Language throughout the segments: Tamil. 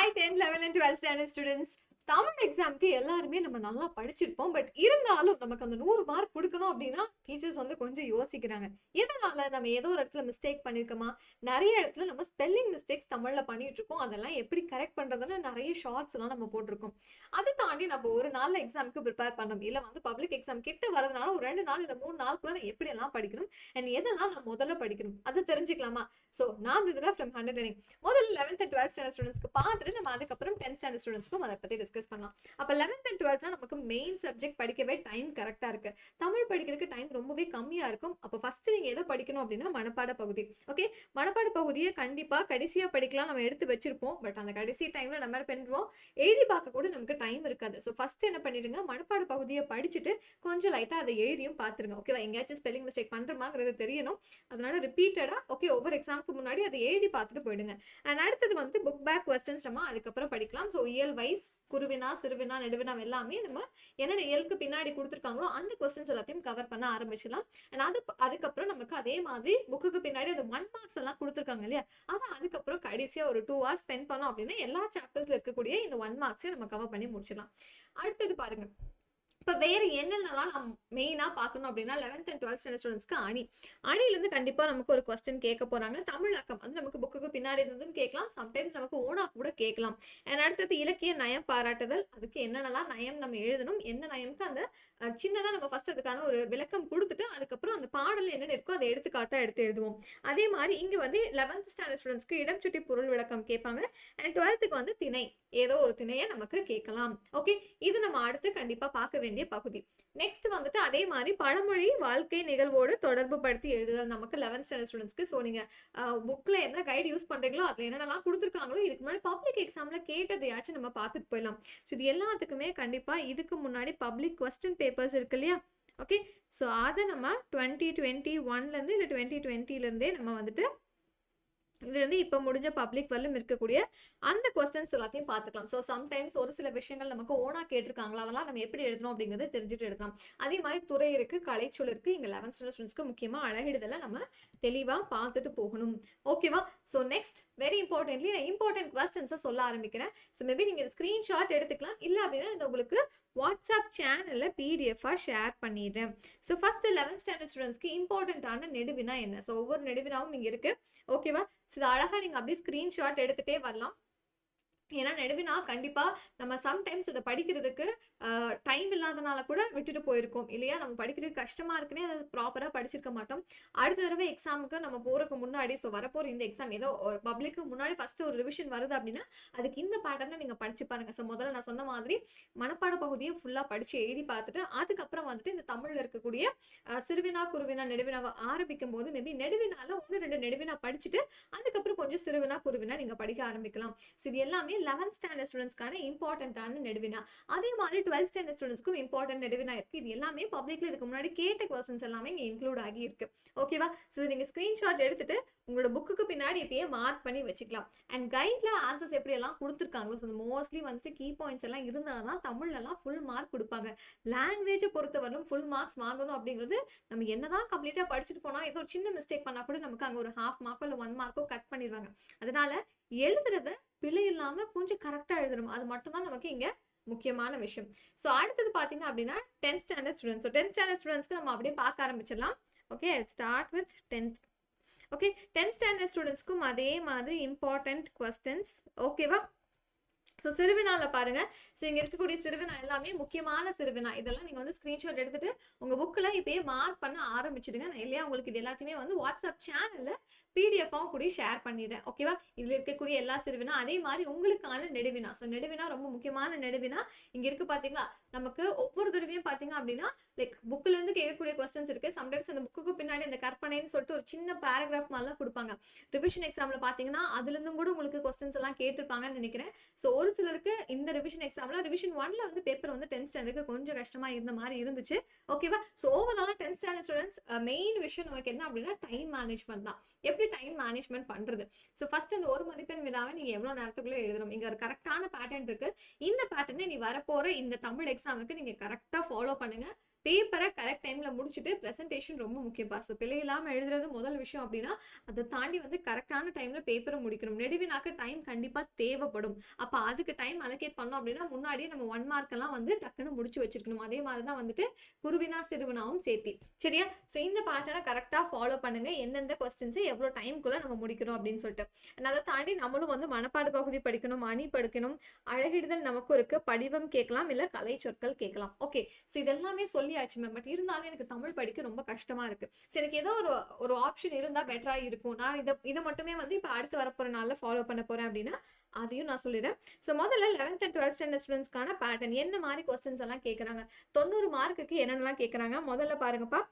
Hi 10th, 11th and 12th standard students. Tamil எக்ஸாம்க்கு எல்லாருமே நம்ம நல்லா படிச்சிருப்போம். பட் இருந்தாலும் நமக்கு அந்த 100 மார்க் குடுக்கணும் அப்டின்னா, டீச்சர்ஸ் வந்து கொஞ்சம் யோசிக்கிறாங்க. எதனால நம்ம ஏதோ ஒரு இடத்துல மிஸ்டேக் பண்ணியிருக்கோமா? நெறைய இடத்துல நம்ம ஸ்பெல்லிங் மிஸ்டேக்ஸ் தமிழ்ல பண்ணிட்டு இருக்கோம். அதெல்லாம் எப்படி கரெக்ட் பண்றதுன்னு நெறைய ஷார்ட்ஸ்லாம் நம்ம போட்டிருக்கோம். அத தாண்டி நம்ம ஒரு நாள்ல எக்ஸாம்க்கு பிரிப்பேர் பண்ணணும். இல்ல வந்து பப்ளிக் எக்ஸாம் கிட்ட வரதுனால ஒரு 2 நாள் இல்ல 3 நாளுக்குள்ள நான் எப்படியெல்லாம் படிக்கணும்? அண்ட் எதெல்லாம் நான் முதல்ல படிக்கணும்? அத தெரிஞ்சுக்கலாமா? ஸோ நான் மிருதுலா ஃப்ரம் 100 லேர்னிங். முதல்ல 11th and 12th ஸ்டாண்டர்ட் ஸ்டூடெண்ட்ஸ்க்கு பார்த்துட்டு நம்ம அதுக்கப்புறம் 10th ஸ்டாண்டர்ட் ஸ்டூடெண்ட்ஸ்க்கும் அதை பத்தி டிஸ்கஸ் பண்ணலாம். அப்ப 11th and 12th நமக்கு மெயின் சப்ஜெக்ட் படிக்கவே டைம் கரெக்டா இருக்கு. தமிழ் படிக்கிறதுக்கு டைம் ரொம்பவே கம்மியா இருக்கும். அப்ப ஃபர்ஸ்ட் நீங்க எதை படிக்கணும் அப்படின்னா மனப்பாட பகுதி. ஓகே, மனப்பாட பகுதியை கண்டிப்பா கடைசியா படிக்கலாம் நம்ம எடுத்து வச்சிருப்போம். பட் அந்த கடைசி டைம்ல நம்ம என்ன பண்ணுவோம், எழுதி பார்க்க கூட நமக்கு டைம் இருக்காது. ஸோ ஃபர்ஸ்ட் என்ன பண்ணிடுங்க, மனப்பாட பகுதியை படிச்சுட்டு கொஞ்சம் லைட்டா அதை எழுதியும் பார்த்துருங்க. ஓகேவா, எங்கேயாச்சும் ஸ்பெல்லிங் மிஸ்டேக் பண்றோமாங்கிறது தெரியணும். அதனால ரிப்பீட்டடா ஓகே ஒவ்வொரு எக்ஸாமுக்கு முன்னாடி அதை எழுதி பார்த்துட்டு போயிடுங்க. அண்ட் அடுத்தது வந்துட்டு புக் பேக் கொஸ்டின்ஸ் நம்ம அதுக்கப்புறம் படிக்கலாம். ஸோ இயல் வைஸ் குருவினா சிறுவினா நெடுவினா எல்லாமே நம்ம என்னென்ன இயலுக்கு பின்னாடி கொடுத்துருக்காங்களோ அந்த கொஸ்டின்ஸ் எல்லாத்தையும் கவர் பண்ண ஆரம்பிச்சிடலாம். அண்ட் அதுக்கப்புறம் நமக்கு அதே மாதிரி புக்குக்கு பின்னாடி அது 1 மார்க்ஸ் எல்லாம் கொடுத்துருக்காங்க இல்லையா, அதை அதுக்கப்புறம் கடைசியா ஒரு 2 hours ஸ்பெண்ட் பண்ணோம் அப்படின்னா எல்லா சாப்டர்ஸ்ல இருக்கக்கூடிய இந்த 1 மார்க்ஸையும் நம்ம கவர் பண்ணி முடிச்சிடலாம். அடுத்தது பாருங்க, இப்போ வேற என்னென்னலாம் நம்ம மெயினாக பார்க்கணும் அப்படின்னா 11th and 12th ஸ்டாண்டர்ட் ஸ்டூடெண்ட்ஸ்க்கு அணிலேருந்து கண்டிப்பாக நமக்கு ஒரு கொஸ்டின் கேட்க போகிறாங்க. தமிழாக்கம் அது நமக்கு புக்குக்கு பின்னாடி இருந்தும் கேட்கலாம், சம்டைம்ஸ் நமக்கு ஓனா கூட கேட்கலாம். அண்ட் அடுத்தது இலக்கிய நயம் பாராட்டுதல், அதுக்கு என்னென்னலாம் நயம் நம்ம எழுதணும், எந்த நயம்க்கு அந்த சின்னதாக நம்ம ஃபர்ஸ்ட் அதுக்கான ஒரு விளக்கம் கொடுத்துட்டு அதுக்கப்புறம் அந்த பாடல் என்னென்ன இருக்கோ அதை எடுத்துக்காட்டாக எடுத்து எழுதுவோம். அதே மாதிரி இங்கே வந்து 11th ஸ்டாண்டர்ட் ஸ்டூடெண்ட்ஸ்க்கு இடம் சுட்டி பொருள் விளக்கம் கேட்பாங்க. அண்ட் 12th வந்து திணை, ஏதோ ஒரு திணையை நமக்கு கேட்கலாம். ஓகே, இது நம்ம அடுத்து கண்டிப்பாக பார்க்க வேண்டிய பகுதி. நெக்ஸ்ட் வந்துட்டு அதே மாதிரி பழமொழி வாழ்க்கை நிகழ்வோடு தொடர்பு படுத்தி எழுதுதல் நமக்கு 11th ஸ்டாண்டர்ட் ஸ்டூடெண்ட்ஸ்க்கு. ஸோ நீங்க புக்ல என்ன கைடு யூஸ் பண்றீங்களோ அதுல என்னென்னலாம் கொடுத்துருக்காங்களோ இதுக்கு முன்னாடி பப்ளிக் எக்ஸாம்ல கேட்டதையாச்சும் நம்ம பார்த்துட்டு போயிடலாம். ஸோ இது எல்லாத்துக்குமே கண்டிப்பா இதுக்கு முன்னாடி பப்ளிக் கொஸ்டின் பேப்பர்ஸ் இருக்கு இல்லையா, ஓகே, ஸோ அதை நம்ம 2021 இல்லை 2020 நம்ம வந்துட்டு இது வந்து இப்போ முடிஞ்ச பப்ளிக் வரலும் இருக்கக்கூடிய அந்த கொஸ்டின்ஸ் எல்லாத்தையும் பார்த்துக்கலாம். ஸோ சம்டைம்ஸ் ஒரு சில விஷயங்கள் நமக்கு ஓனா கேட்டிருக்காங்களா, அதெல்லாம் நம்ம எப்படி எழுதணும் அப்படிங்கிறத தெரிஞ்சுட்டு எடுக்கலாம். அதே மாதிரி துறை இருக்கு, கலைச்சொல் இருக்கு. இங்கே 11th ஸ்டாண்டர்ட் ஸ்டூடெண்ட்ஸ்க்கு முக்கியமாக அழகிடுதலை நம்ம தெளிவாக பார்த்துட்டு போகணும். ஓகேவா, ஸோ நெக்ஸ்ட் வெரி இம்பார்ட்டன்ட்லி நான் இம்பார்ட்டன்ட் கொஸ்டின்ஸை சொல்ல ஆரம்பிக்கிறேன். ஸோ மேபி நீங்கள் ஸ்க்ரீன்ஷாட் எடுத்துக்கலாம், இல்லை அப்படின்னா இந்த உங்களுக்கு வாட்ஸ்அப் சேனலில் பிடிஎஃபாக ஷேர் பண்ணிடுறேன். ஸோ ஃபர்ஸ்ட் 11th ஸ்டாண்டர்ட் ஸ்டூடெண்ட்ஸ்க்கு இம்பார்ட்டன்டான நெடுவினா என்ன, ஸோ ஒவ்வொரு நெடுவினாவும் இங்கே இருக்கு. ஓகேவா, இது அழகா நீங்க அப்படியே ஸ்கிரீன்ஷாட் எடுத்துட்டே வரலாம். ஏன்னா நடுவினா கண்டிப்பா நம்ம சம்டைம்ஸ் இதை படிக்கிறதுக்கு டைம் இல்லாதனால கூட விட்டுட்டு போயிருக்கோம் இல்லையா, நம்ம படிக்கிறதுக்கு கஷ்டமா இருக்குன்னே அதை ப்ராப்பரா படிச்சிருக்க மாட்டோம். அடுத்த தடவை எக்ஸாமுக்கு நம்ம போறதுக்கு முன்னாடி, ஸோ வரப்போற இந்த எக்ஸாம் ஏதோ ஒரு பப்ளிக்கு முன்னாடி ஃபர்ஸ்ட் ஒரு ரிவிஷன் வருது அப்படின்னா அதுக்கு இந்த பேட்டர்னை நீங்க படிச்சு பாருங்க. ஸோ முதல்ல நான் சொன்ன மாதிரி மனப்பாட பகுதியை ஃபுல்லா படிச்சு எழுதி பார்த்துட்டு அதுக்கப்புறம் வந்துட்டு இந்த தமிழ்ல இருக்கக்கூடிய சிறுவினா குருவினா நெடுவினாவை ஆரம்பிக்கும் போது மேபி நெடுவினால 1-2 நெடுவினா படிச்சுட்டு அதுக்கப்புறம் கொஞ்சம் சிறுவினா குருவினா நீங்க படிக்க ஆரம்பிக்கலாம். ஸோ இது எல்லாமே 11th ஸ்டாண்டர்ட் ஸ்டூடெண்ட்ஸ்க்கான இம்பார்ட்டன்டான நெடுவினா. அதே மாதிரி 12th ஸ்டாண்டர்ட் ஸ்டூடெண்ட்ஸ்க்கும் இம்பார்ட்டன்ட் நெடுவினா இருக்கு. இது எல்லாமே பப்ளிக்ல இதுக்கு முன்னாடி கேட்ட கொஸ்டின்ஸ் எல்லாமே இங்க இன்க்ளூட் ஆகி இருக்கு. ஓகேவா, ஸோ நீங்க ஸ்கிரீன்ஷாட் எடுத்துட்டு உங்களோட புக்குக்கு பின்னாடி இப்பயே மார்க் பண்ணி வச்சுக்கலாம். அண்ட் கைட்ல ஆன்சர்ஸ் எப்படி எல்லாம் கொடுத்துருக்காங்களோ, ஸோ மோஸ்ட்லி வந்துட்டு கீ பாயிண்ட்ஸ் எல்லாம் இருந்தால் தான் தமிழ்லாம் ஃபுல் மார்க் கொடுப்பாங்க. லாங்குவேஜை பொறுத்தவரைக்கும் ஃபுல் மார்க்ஸ் வாங்கணும் அப்படிங்கிறது நம்ம என்னதான் கம்ப்ளீட்டா படிச்சுட்டு போனா ஏதோ ஒரு சின்ன மிஸ்டேக் பண்ணா கூட நமக்கு அங்கே ஒரு 1/2 மார்க்கோ இல்லை 1 மார்க்கோ கட் பண்ணிடுவாங்க. அதனால எழுதுறத பிழை இல்லாம கொஞ்சம் கரெக்டா எழுதணும், அது மட்டும் தான் நமக்கு இங்க முக்கியமான விஷயம். ஸோ அடுத்தது பார்த்தீங்க அப்படின்னா 10th standard students. So 10th standard ஸ்டூடெண்ட்ஸ்க்கு நம்ம அப்படியே பார்க்க ஆரம்பிச்சிடலாம். Okay, start with 10th. Okay, 10th standard ஸ்டூடெண்ட்ஸ்க்கும் அதே மாதிரி இம்பார்ட்டன்ட் கொஸ்டின்ஸ். ஓகேவா, ஸோ சிறுவினால பாருங்க. ஸோ இங்கே இருக்கக்கூடிய சிறுவினா எல்லாமே முக்கியமான சிறுவினா. இதெல்லாம் நீங்கள் வந்து ஸ்க்ரீன்ஷாட் எடுத்துட்டு உங்கள் புக்கில் இப்போயே மார்க் பண்ண ஆரம்பிச்சிடுங்க. நான் இல்லையா உங்களுக்கு இது எல்லாத்தையுமே வந்து வாட்ஸ்அப் சேனலில் பிடிஎஃபாகவும் கூட ஷேர் பண்ணிடுறேன். ஓகேவா, இதில் இருக்கக்கூடிய எல்லா சிறுவினா அதே மாதிரி உங்களுக்கான நெடுவினா. ஸோ நெடுவினா ரொம்ப முக்கியமான நெடுவினா இங்கே இருக்குது பார்த்தீங்களா. நமக்கு ஒவ்வொரு தடவையும் பார்த்தீங்க அப்படின்னா லைக் புக்கிலேருந்து கேட்கக்கூடிய கொஸ்டின்ஸ் இருக்குது. சம்டைம்ஸ் அந்த புக்குக்கு பின்னாடி அந்த கற்பனைன்னு சொல்லிட்டு ஒரு சின்ன பேராகிராஃப் மாதிரிலாம் கொடுப்பாங்க. ரிவிஷன் எக்ஸாமில் பார்த்தீங்கன்னா அதுலேருந்தும் கூட உங்களுக்கு கொஸ்டின்ஸ் எல்லாம் கேட்டிருப்பாங்கன்னு நினைக்கிறேன். ஸோ ஒரு சிலருக்கு இந்த ரிவிஷன் எக்ஸாம்ல ரிவிஷன் 1ல வந்து பேப்பர் வந்து 10th ஸ்டாண்டர்டுக்கு கொஞ்சம் கஷ்டமா இருந்த மாதிரி இருந்துச்சு. ஓகேவா, ஸோ ஓவராலாக 10th ஸ்டாண்டர்ட் ஸ்டூடெண்ட்ஸ் மெயின் விஷயம் நமக்கு என்ன அப்படின்னா டைம் மேனேஜ்மெண்ட் தான். எப்படி டைம் மேனேஜ்மெண்ட் பண்றது. ஸோ ஃபர்ஸ்ட் இந்த ஒரு மதிப்பெண் வினாவை நீங்க எவ்வளவு நேரத்துக்குள்ள எழுதணும், இங்க ஒரு கரெக்டான பேட்டர்ன் இருக்கு. இந்த பேட்டர்னை நீ வரப்போற இந்த தமிழ் எக்ஸாமுக்கு நீங்க கரெக்டா ஃபாலோ பண்ணுங்க. பேப்பரை கரெக்ட் டைம்ல முடிச்சுட்டு பிரசன்டேஷன் ரொம்ப முக்கியப்பா. ஸோ பிழை இல்லாம எழுதுறது முதல் விஷயம் அப்படின்னா, அதை தாண்டி வந்து கரெக்டான டைம்ல பேப்பரை முடிக்கணும். நெடுவினாக்கு டைம் கண்டிப்பா தேவைப்படும். அப்ப அதுக்கு டைம் அலோகேட் பண்ணோம் அப்படின்னா, முன்னாடியே நம்ம 1 மார்க் எல்லாம் வந்து டக்குன்னு முடிச்சு வச்சிருக்கணும். அதே மாதிரி தான் வந்துட்டு குருவினா சிறுவினாவும் சேர்த்தி. சரியா? ஸோ இந்த பேட்டர்னை கரெக்டா ஃபாலோ பண்ணுங்க. எந்தெந்த கொஸ்டின்ஸ் எவ்வளோ டைம்குள்ள நம்ம முடிக்கணும் அப்படின்னு சொல்லிட்டு. அதை தாண்டி நம்மளும் வந்து மனப்பாட பகுதி படிக்கணும், அணி படிக்கணும், அழகிடுதல் நமக்கும் இருக்கு, படிவம் கேட்கலாம், இல்ல கலை சொற்கள் கேட்கலாம். ஓகே, ஸோ இதெல்லாமே சொல்லியாச்சு மேம். பட் இருந்தாலும் எனக்கு தமிழ் படிக்க ரொம்ப கஷ்டமா இருக்கு. ஸோ எனக்கு ஏதோ ஒரு ஆப்ஷன் இருந்தா பெட்டரா இருக்கும். நான் இதை மட்டுமே வந்து இப்போ அடுத்து வரப்போற நாள்ல ஃபாலோ பண்ண போறேன் அப்படின்னா அதையும் நான் சொல்லிடுறேன். ஸோ முதல்ல 11th and 12th standard ஸ்டூடெண்ட்ஸ்க்கான pattern என்ன மாதிரி கொஸ்டின்ஸ் எல்லாம் கேட்குறாங்க, 90 மார்க்குக்கு என்னென்னலாம் கேட்குறாங்க முதல்ல பாருங்கப்பா.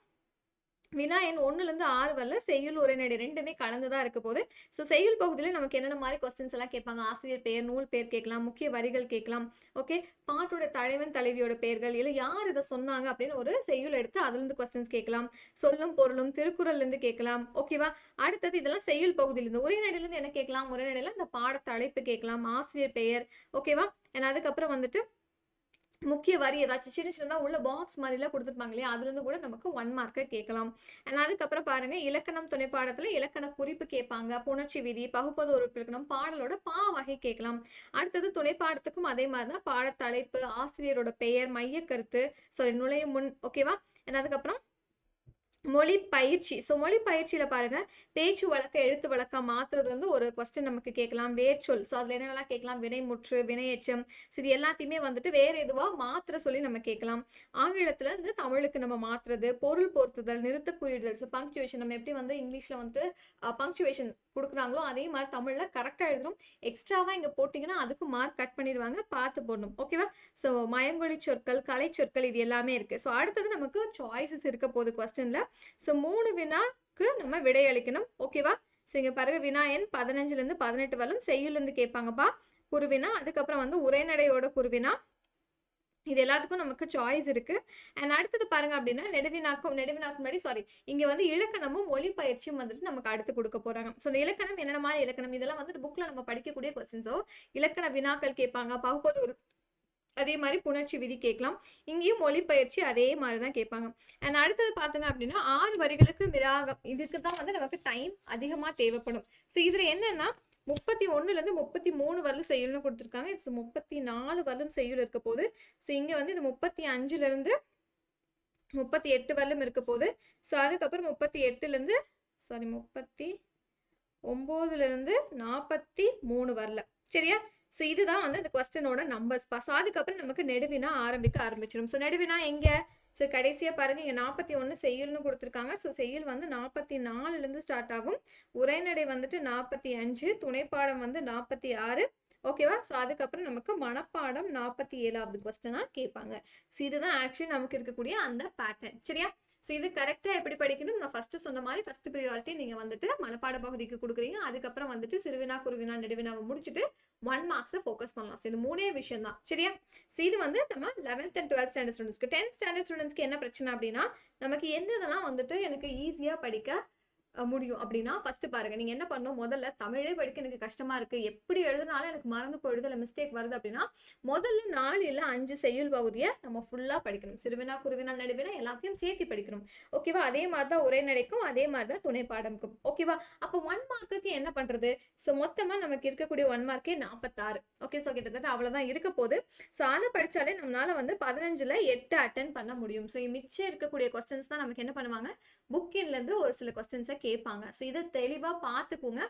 வினா எண் 1லேருந்து 6 வரல செய்யுள் உரைநடை ரெண்டுமே கலந்துதான் இருக்க போகுது. ஸோ செய்யுள் பகுதியில் நமக்கு என்னென்ன மாதிரி கொஸ்டின்ஸ் எல்லாம் கேட்பாங்க, ஆசிரியர் பெயர், நூல் பெயர் கேட்கலாம், முக்கிய வரிகள் கேட்கலாம். ஓகே, பாட்டோட தலைவன் தலைவியோட பெயர்கள், இல்லை யார் இதை சொன்னாங்க அப்படின்னு ஒரு செய்யுள் எடுத்து அதுலேருந்து கொஸ்டின்ஸ் கேட்கலாம். சொல்லும் பொருளும் திருக்குறள்லேருந்து கேட்கலாம். ஓகேவா? அடுத்தது இதெல்லாம் செய்யுள் பகுதியிலேருந்து. உரைநடையிலேருந்து என்ன கேட்கலாம், உரைநடையில் இந்த பாட தலைப்பு கேட்கலாம், ஆசிரியர் பெயர். ஓகேவா? அதுக்கப்புறம் வந்துட்டு முக்கிய வரி ஏதாச்சும் சின்ன சின்னதா உள்ள பாக்ஸ் மாதிரிலாம் கொடுத்துருப்பாங்க இல்லையா, அதுல இருந்து கூட நமக்கு 1 மார்க்கை கேட்கலாம். அதுக்கப்புறம் பாருங்க, இலக்கணம் துணைப்பாடத்துல இலக்கண குறிப்பு கேட்பாங்க, புணர்ச்சி விதி, பகுப்பது உறுப்பு இலக்கணம், பாடலோட பா வகை கேட்கலாம். அடுத்தது துணைப்பாடத்துக்கும் அதே மாதிரிதான் பாட தலைப்பு, ஆசிரியரோட பெயர், மைய கருத்து, நுழைய முன். ஓகேவா? அதுக்கப்புறம் மொழி பயிற்சி. ஸோ மொழி பயிற்சியில பாருங்க, பேச்சு வழக்க எழுத்து வழக்கா மாத்துறது வந்து ஒரு கொஸ்டின் நமக்கு கேட்கலாம். வேர்ச்சொல், ஸோ அதுல என்னென்னலாம் கேட்கலாம், வினைமுற்று, வினையெச்சம், ஸோ இது எல்லாத்தையுமே வந்துட்டு வேற எதுவா மாத்திர சொல்லி நம்ம கேட்கலாம். ஆங்கிலத்துல இருந்து தமிழுக்கு நம்ம மாத்துறது, பொருள் பொருத்துதல், நிறுத்த குறியிடுதல், ஸோ பங்க்சுவேஷன் நம்ம எப்படி வந்து இங்கிலீஷ்ல வந்து பங்க்சுவேஷன் கொடுக்குறாங்களோ அதே மாதிரி தமிழ்ல கரெக்டா எழுதணும். எக்ஸ்ட்ராவா இங்க போட்டீங்கன்னா அதுக்கு மார்க் கட் பண்ணிடுவாங்க, பார்த்து போடணும். ஓகேவா? ஸோ மயங்கொழி சொற்கள், கலை சொற்கள், இது எல்லாமே இருக்கு. ஸோ அடுத்தது நமக்கு சாய்ஸஸ் இருக்க போகுது கொஸ்டின்ல. ஸோ 3 வினாக்கு நம்ம விடை அளிக்கணும். ஓகேவா? ஸோ இங்க பாருங்க, வினா எண் 15லேருந்து 18 வரலும் செய்யுள்லேருந்து கேட்பாங்கப்பா குருவினா. அதுக்கப்புறம் வந்து உரைநடையோட குருவினா. இது எல்லாத்துக்கும் நமக்கு சாய்ஸ் இருக்கு. அடுத்தது பாருங்க அப்படின்னா, நெடுவினாக்கு முன்னாடி இங்க வந்து இலக்கணமும் மொழி பயிற்சியும் வந்துட்டு நமக்கு அடுத்து கொடுக்க போறாங்க. ஸோ இந்த இலக்கணம் என்னென்ன மாதிரி இலக்கணம், இதெல்லாம் வந்துட்டு புக்ல நம்ம படிக்கக்கூடிய கொஸ்டின்ஸோ, இலக்கண வினாக்கள் கேட்பாங்க, பகுப்பது அதே மாதிரி புணர்ச்சி விதி கேட்கலாம். இங்கேயும் மொழி பயிற்சி அதே மாதிரி தான் கேட்பாங்க. அடுத்தது பார்த்தீங்க அப்படின்னா, 6 வரிகளுக்கு விராகம், இதுக்கு தான் வந்து நமக்கு டைம் அதிகமாக தேவைப்படும். ஸோ இதுல என்னன்னா 31லேருந்து 33 வரலும் செய்யுள்னு கொடுத்துருக்காங்க. இட்ஸ் 34 வரலும் செய்யுள் இருக்க போகுது. ஸோ இங்க வந்து இது 35லேருந்து 38 வரலும் இருக்க போகுது. ஸோ அதுக்கப்புறம் 38லேருந்து 39லேருந்து 43 வரல. சரியா? ஸோ இதுதான் வந்து இந்த கொஸ்டினோட நம்பர்ஸ் பா. ஸோ அதுக்கப்புறம் நமக்கு நெடுவினா ஆரம்பிச்சிடும். ஸோ நெடுவினா எங்க? ஸோ கடைசியாக பாருங்க, இங்கே 41 செய்யுள்னு கொடுத்துருக்காங்க. ஸோ செய்யுள் வந்து 44லேருந்து ஸ்டார்ட் ஆகும். உரைநடை வந்துட்டு 45, துணைப்பாடம் வந்து 46. ஓகேவா? ஸோ அதுக்கப்புறம் நமக்கு மனப்பாடம் 47வது கொஸ்டினாக கேட்பாங்க. ஸோ இதுதான் ஆக்சுவலி நமக்கு இருக்கக்கூடிய அந்த பேட்டர்ன். சரியா? ஸோ இது கரெக்டாக எப்படி படிக்கணும், நான் ஃபர்ஸ்ட் சொன்ன மாதிரி ஃபர்ஸ்ட் ப்ரியாரிட்டி நீங்கள் வந்துட்டு மனப்பாட பகுதிக்கு கொடுக்குறீங்க. அதுக்கப்புறம் வந்துட்டு சிறுவினா, குருவினா, நெடுவினாவை முடிச்சுட்டு 1 மார்க்ஸை ஃபோக்கஸ் பண்ணலாம். ஸோ இது 3 விஷயம் தான். சரியா? ஸோ இது வந்து நம்ம 11th and 12th ஸ்டாண்டர்ட் ஸ்டூடெண்ட்ஸ்க்கு. 10th ஸ்டாண்டர்ட் ஸ்டூடெண்ட்ஸ்க்கு என்ன பிரச்சனை அப்படின்னா, நமக்கு எந்த இதெல்லாம் வந்துட்டு எனக்கு ஈஸியாக படிக்க முடியும் அப்படின்னா, ஃபர்ஸ்ட் பாருங்க, நீங்க என்ன பண்ணணும், முதல்ல தமிழே படிக்க எனக்கு கஷ்டமா இருக்கு, எப்படி எழுதுனாலும் எனக்கு மறந்து போயிடுது, இல்லை மிஸ்டேக் வருது அப்படின்னா, முதல்ல 4 இல்லை 5 செய்யுள் பகுதியை நம்ம ஃபுல்லா படிக்கணும். சிறுவினா, குருவினா, நடுவினா எல்லாத்தையும் சேர்த்து படிக்கணும். ஓகேவா? அதே மாதிரி தான் உரைநடைக்கும், அதே மாதிரி தான் துணைப்பாடமுக்கும். ஓகேவா? அப்போ 1 மார்க்குக்கு என்ன பண்றது? ஸோ மொத்தமா நமக்கு இருக்கக்கூடிய 1 மார்க்கே 46. ஓகே, ஸோ கிட்டத்தட்ட அவ்வளவுதான் இருக்க போகுது. ஸோ அதை படிச்சாலே நம்மளால வந்து 15ல் 8 அட்டென்ட் பண்ண முடியும். ஸோ மிச்சம் இருக்கக்கூடிய கொஸ்டின்ஸ் தான் நமக்கு என்ன பண்ணுவாங்க, புக்கின்ல இருந்து ஒரு சில கொஸ்டின்ஸை கேட்பாங்க. ஸோ இதை தெளிவாக பார்த்துக்கோங்க.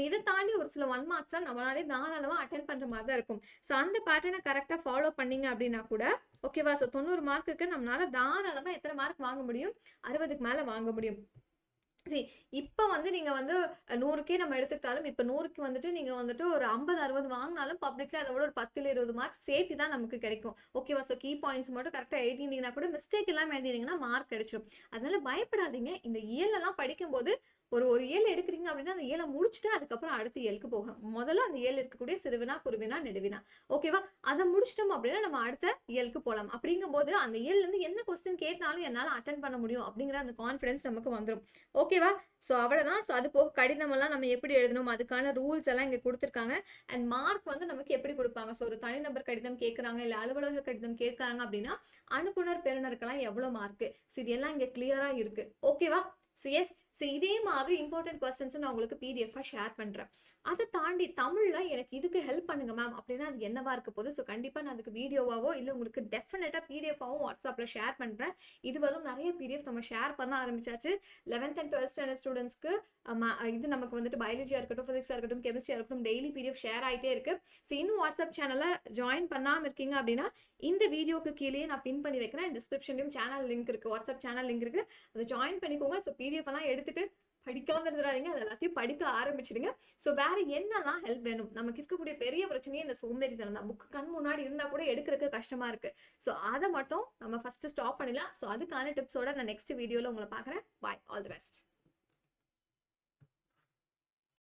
இதை தாண்டி ஒரு சில 1 மார்க்ஸை நம்மளாலே தாராளமாக அட்டென்ட் பண்ணுற மாதிரி தான் இருக்கும். ஸோ அந்த பேட்டர்னை கரெக்டாக ஃபாலோ பண்ணீங்க அப்படின்னா கூட ஓகேவா? ஸோ 90 மார்க்குக்கு நம்மளால தாராளமாக எத்தனை மார்க் வாங்க முடியும், 60க்கு மேலே வாங்க முடியும். சரி, இப்போ வந்து நீங்கள் வந்து 100க்கே நம்ம எடுத்துக்கிட்டாலும், இப்போ 100க்கு வந்துட்டு நீங்கள் வந்துட்டு ஒரு 50-60 வாங்கினாலும் பப்ளிக்ல அதை விட ஒரு 10-20 மார்க்ஸ் சேர்த்து தான் நமக்கு கிடைக்கும். ஓகேவா? ஸோ கீ பாயிண்ட்ஸ் மட்டும் கரெக்டாக எழுதியிருந்தீங்கன்னா கூட மிஸ்டேக் இல்லாமல் எழுதிங்கன்னா மார்க் கிடைச்சிடும். அதனால பயப்படாதீங்க. இந்த இயலெல்லாம் படிக்கும்போது ஒரு ஏழு எடுக்கிறீங்க அப்படின்னா அந்த ஏழை முடிச்சுட்டு அதுக்கப்புறம் அடுத்த ஏழுக்கு போகும். முதல்ல அந்த ஏழு இருக்கக்கூடிய சிறுவினா குருவினா நெடுவினா, ஓகேவா? அதை முடிச்சிட்டோம் அப்படின்னா நம்ம அடுத்த ஏழுக்கு போகலாம். அப்படிங்கும்போது அந்த ஏழுல இருந்து என்ன கொஸ்டின் கேட்டாலும் என்னால அட்டன் பண்ண முடியும் அப்படிங்கிற அந்த கான்ஃபிடன்ஸ் நமக்கு வந்துடும். ஓகேவா? ஸோ அவ்வளவுதான். ஸோ அது போக கடிதம் எல்லாம் நம்ம எப்படி எழுதணும் அதுக்கான ரூல்ஸ் எல்லாம் இங்க கொடுத்துருக்காங்க. அண்ட் மார்க் வந்து நமக்கு எப்படி கொடுப்பாங்க? ஸோ ஒரு தனிநபர் கடிதம் கேட்கறாங்க, இல்ல அலுவலக கடிதம் கேட்கறாங்க அப்படின்னா அனுப்புனர் பெறுநருக்கெல்லாம் எவ்வளவு மார்க்? ஸோ இது எல்லாம் இங்க கிளியரா இருக்கு. ஓகேவா? So S. ஸோ இதே மாதிரி இம்பார்ட்டன்ட் கொஸ்டின்ஸ் நான் உங்களுக்கு பிடிஎஃபாக ஷேர் பண்ணுறேன். அதை தாண்டி தமிழில் எனக்கு இதுக்கு ஹெல்ப் பண்ணுங்க மேம் அப்படின்னா அது என்னவா இருக்க போகுது? ஸோ கண்டிப்பாக நான் அதுக்கு வீடியோவாவோ இல்லை உங்களுக்கு டெஃபினட்டாக பிடிஎஃபாகவும் வாட்ஸ்அப்பில் ஷேர் பண்ணுறேன். இதுவரும் நிறைய பிடிஎஃப் நம்ம ஷேர் பண்ண ஆரம்பிச்சாச்சு. 11th and 12th ஸ்டாண்டர்ட் ஸ்டூடெண்ட்ஸ்க்கு இது நமக்கு வந்துட்டு பயாலஜியாக இருக்கட்டும், ஃபிசிக்ஸாக இருக்கட்டும், கெமிஸ்ட்ரியாக இருக்கட்டும் டெய்லி பிடிஎஃப் ஷேர் ஆகிட்டே இருக்கு. ஸோ இன்னும் வாட்ஸ்அப் சேனலை ஜாயின் பண்ணாமல் இருக்கீங்க அப்படின்னா இந்த வீடியோக்கு கீழே நான் பின் பண்ணி வைக்கிறேன். டிஸ்கிரிப்ஷன்லையும் சேனல் லிங்க் இருக்குது, வாட்ஸ்அப் சேனல் லிங்க் இருக்குது, அதை ஜாயின் பண்ணிக்கோங்க. ஸோ பிடிஎஃப் எல்லாம் எடுத்துட்டு படிக்காம இருந்துடாதீங்க, அதை எல்லாத்தையும் படிக்க ஆரம்பிச்சிடுங்க. ஸோ வேற என்னெல்லாம் ஹெல்ப் வேணும்? நமக்கு இருக்கக்கூடிய பெரிய பிரச்சனையே இந்த சோம்பேறித்தனம் தான். புக் கண் முன்னாடி இருந்தா கூட எடுக்கிறதுக்கு கஷ்டமா இருக்கு. ஸோ அதை மட்டும் நம்ம ஃபர்ஸ்ட் ஸ்டாப் பண்ணிடலாம். ஸோ அதுக்கான டிப்ஸோட நான் நெக்ஸ்ட் வீடியோல உங்களை பார்க்குறேன். பாய், ஆல் தி பெஸ்ட்.